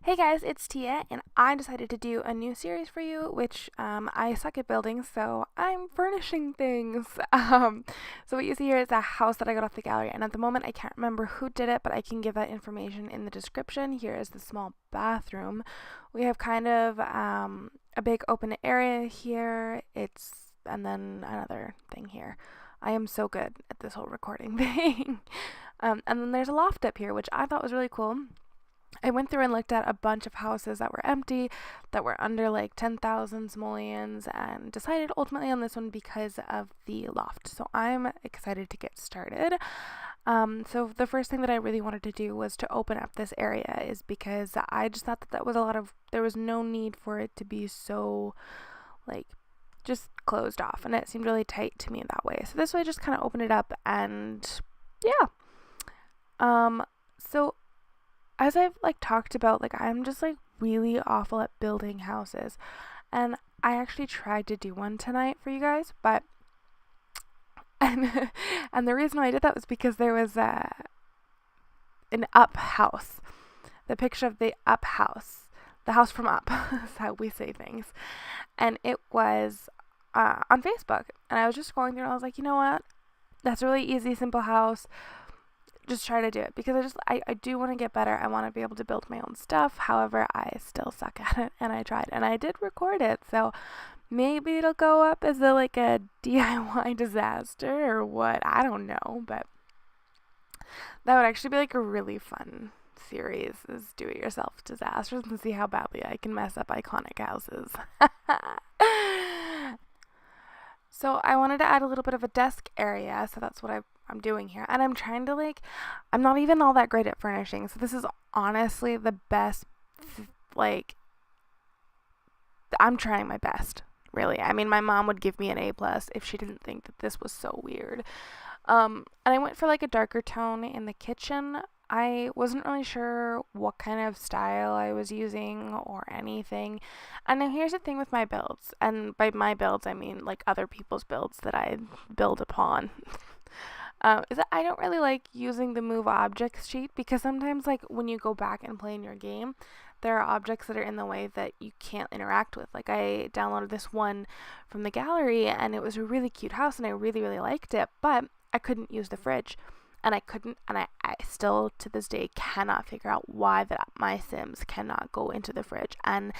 Hey guys, it's Tia, and I decided to do a new series for you, which I suck at building, so I'm furnishing things. So what you see here is a house that I got off the gallery, and at the moment I can't remember who did it, but I can give that information in the description. Here is the small bathroom. We have kind of a big open area here. And then another thing here. I am so good at this whole recording thing. And then there's a loft up here, which I thought was really cool. I went through and looked at a bunch of houses that were empty, that were under like 10,000 simoleons, and decided ultimately on this one because of the loft. So I'm excited to get started. So the first thing that I really wanted to do was to open up this area, is because I just thought that there was no need for it to be so like just closed off, and it seemed really tight to me in that way. So this way I just kind of opened it up, and yeah. So as I've talked about, I'm just really awful at building houses, and I actually tried to do one tonight for you guys, but and and the reason why I did that was because there was an up house, the picture of the up house, the house from up is how we say things, and it was on Facebook, and I was just scrolling through, and I was like, you know what, that's a really easy, simple house. Just try to do it, because I do want to get better. I want to be able to build my own stuff. However, I still suck at it, and I tried, and I did record it, so maybe it'll go up as a DIY disaster or what, I don't know, but that would actually be a really fun series, is do it yourself disasters, and see how badly I can mess up iconic houses. So I wanted to add a little bit of a desk area, so that's what I'm doing here. And I'm trying to I'm not even all that great at furnishing, so this is honestly the best, I'm trying my best, really. I mean, my mom would give me an A+ if she didn't think that this was so weird. And I went for a darker tone in the kitchen. I wasn't really sure what kind of style I was using or anything. And now here's the thing with my builds, and by my builds I mean other people's builds that I build upon. Is that I don't really like using the move objects sheet, because sometimes when you go back and play in your game, there are objects that are in the way that you can't interact with. I downloaded this one from the gallery, and it was a really cute house, and I really, really liked it, but I couldn't use the fridge. And I still to this day cannot figure out why that my Sims cannot go into the fridge, and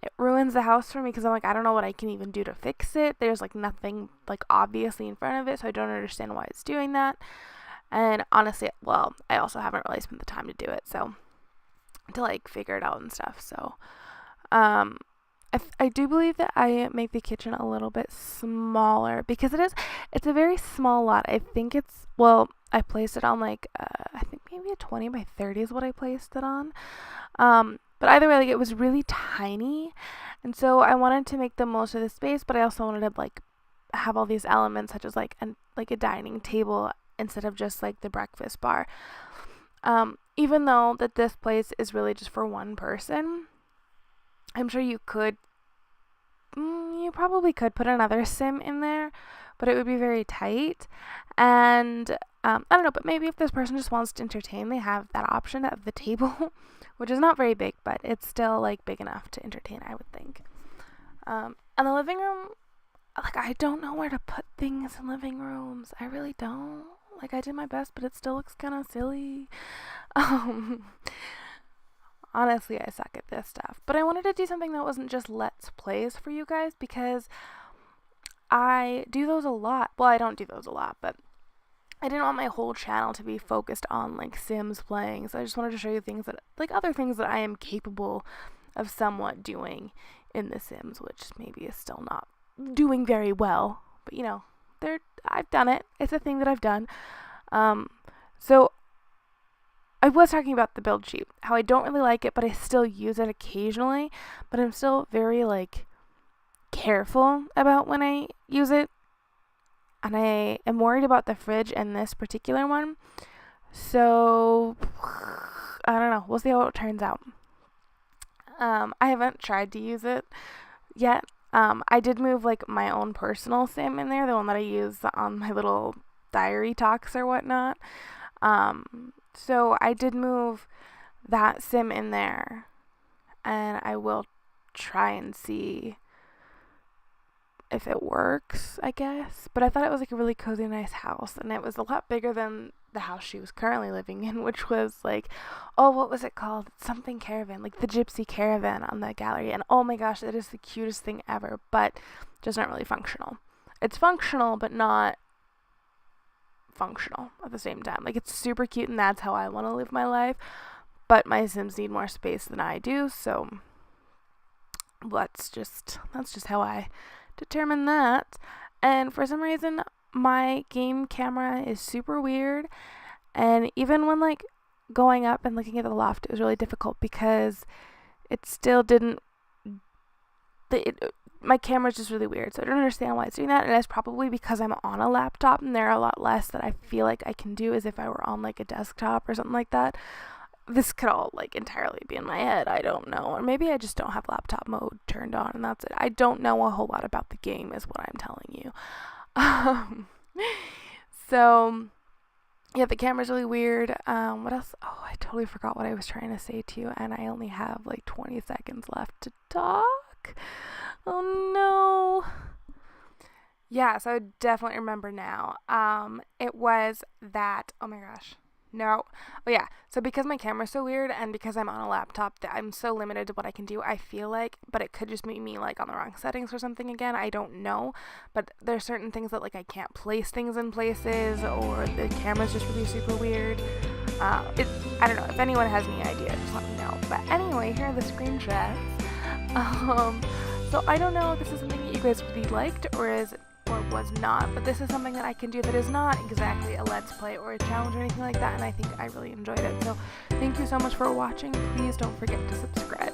it ruins the house for me, because I'm I don't know what I can even do to fix it. There's nothing obviously in front of it, so I don't understand why it's doing that. And honestly, well, I also haven't really spent the time to do it, so to figure it out and stuff. So I do believe that I make the kitchen a little bit smaller, because it's a very small lot. I think I placed it on I think maybe a 20 by 30 is what I placed it on. But either way, it was really tiny, and so I wanted to make the most of the space, but I also wanted to have all these elements, such as a dining table instead of just the breakfast bar. Even though that this place is really just for one person, I'm sure you probably could put another sim in there, but it would be very tight. And I don't know, but maybe if this person just wants to entertain, they have that option of the table, which is not very big, but it's still big enough to entertain, I would think. And the living room, I don't know where to put things in living rooms. I really don't. I did my best, but it still looks kind of silly. Honestly, I suck at this stuff. But I wanted to do something that wasn't just Let's Plays for you guys, because I do those a lot. Well, I don't do those a lot, but I didn't want my whole channel to be focused on Sims playing. So I just wanted to show you things that, other things that I am capable of somewhat doing in The Sims, which maybe is still not doing very well. But I've done it. It's a thing that I've done. So I was talking about the build sheet, how I don't really like it, but I still use it occasionally. But I'm still very careful about when I use it, and I am worried about the fridge in this particular one. So I don't know. We'll see how it turns out. I haven't tried to use it yet. I did move my own personal sim in there, the one that I use on my little diary talks or whatnot. So I did move that sim in there and I will try and see if it works, I guess. But I thought it was like a really cozy, nice house, and it was a lot bigger than the house she was currently living in, which was like, oh, what was it called? Something caravan, like the Gypsy Caravan on the gallery. And oh my gosh, that is the cutest thing ever, but just not really functional. It's functional, but not functional at the same time. Like, it's super cute, and that's how I want to live my life, but my Sims need more space than I do, so that's just how I determine that. And for some reason, my game camera is super weird, and even when like going up and looking at the loft, it was really difficult because it still didn't my camera's just really weird, so I don't understand why it's doing that. And it's probably because I'm on a laptop, and there are a lot less that I feel like I can do as if I were on like a desktop or something like that. This could all like entirely be in my head, I don't know. Or maybe I just don't have laptop mode turned on, and that's it. I don't know a whole lot about the game is what I'm telling you. So yeah, the camera's really weird. What else? Oh, I totally forgot what I was trying to say to you, and I only have like 20 seconds left to talk. Oh no. Yeah, so I definitely remember now. It was that, oh my gosh. No. Oh yeah. So because my camera's so weird, and because I'm on a laptop, I'm so limited to what I can do, I feel like, but it could just be me like on the wrong settings or something again. I don't know. But there's certain things that like I can't place things in places, or the camera's just really super weird. I don't know. If anyone has any idea, just let me know. But anyway, here are the screenshots. So I don't know if this is something that you guys really liked or was not, but this is something that I can do that is not exactly a let's play or a challenge or anything like that, and I think I really enjoyed it. So thank you so much for watching. Please don't forget to subscribe.